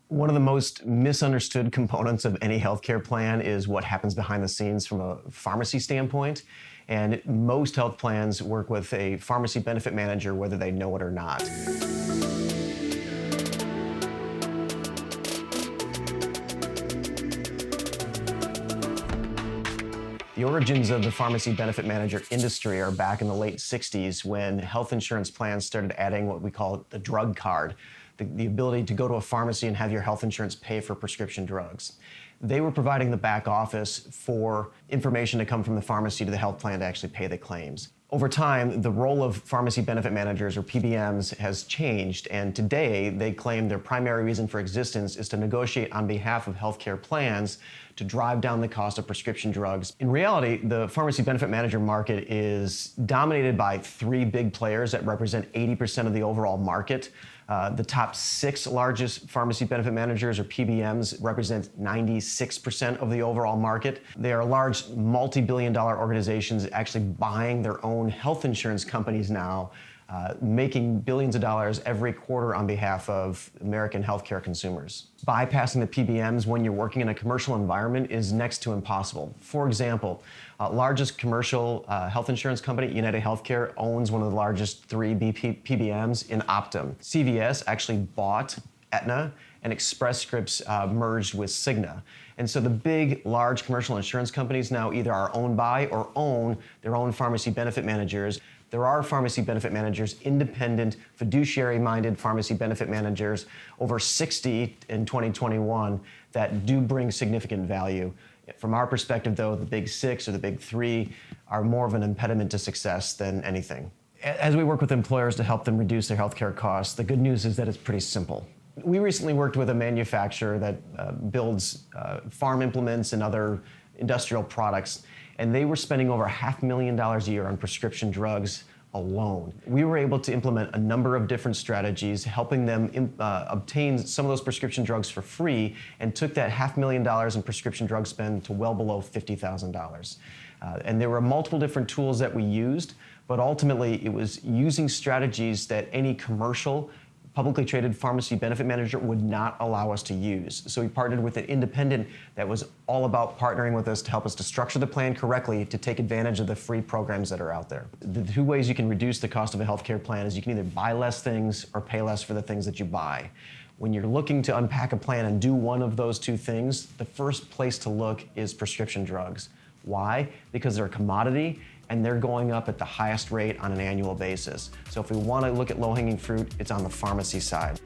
One of the most misunderstood components of any healthcare plan is what happens behind the scenes from a pharmacy standpoint. And most health plans work with a pharmacy benefit manager, whether they know it or not. The origins of the pharmacy benefit manager industry are back in the late 60s when health insurance plans started adding what we call the drug card, the ability to go to a pharmacy and have your health insurance pay for prescription drugs. They were providing the back office for information to come from the pharmacy to the health plan to actually pay the claims. Over time, the role of pharmacy benefit managers, or PBMs, has changed, and today they claim their primary reason for existence is to negotiate on behalf of healthcare plans to drive down the cost of prescription drugs. In reality, the pharmacy benefit manager market is dominated by three big players that represent 80% of the overall market. The top 6 largest pharmacy benefit managers, or PBMs, represent 96% of the overall market. They are large multi-billion-dollar organizations actually buying their own health insurance companies now, making billions of dollars every quarter on behalf of American healthcare consumers. Bypassing the PBMs when you're working in a commercial environment is next to impossible. For example, largest commercial health insurance company, United Healthcare, owns one of the largest 3 PBMs in Optum. CVS actually bought Aetna, and Express Scripts merged with Cigna. And so the big, large commercial insurance companies now either are owned by or own their own pharmacy benefit managers. There are pharmacy benefit managers, independent, fiduciary-minded pharmacy benefit managers, over 60 in 2021, that do bring significant value. From our perspective, though, the big 6 or the big 3 are more of an impediment to success than anything. As we work with employers to help them reduce their healthcare costs, the good news is that it's pretty simple. We recently worked with a manufacturer that builds farm implements and other industrial products, and they were spending over $500,000 a year on prescription drugs alone. We were able to implement a number of different strategies, helping them obtain some of those prescription drugs for free, and took that $500,000 in prescription drug spend to well below $50,000. And there were multiple different tools that we used, but ultimately it was using strategies that any commercial publicly traded pharmacy benefit manager would not allow us to use. So we partnered with an independent that was all about partnering with us to help us to structure the plan correctly to take advantage of the free programs that are out there. The 2 ways you can reduce the cost of a healthcare plan is you can either buy less things or pay less for the things that you buy. When you're looking to unpack a plan and do one of those 2 things, the first place to look is prescription drugs. Why? Because they're a commodity and they're going up at the highest rate on an annual basis. So if we want to look at low-hanging fruit, it's on the pharmacy side.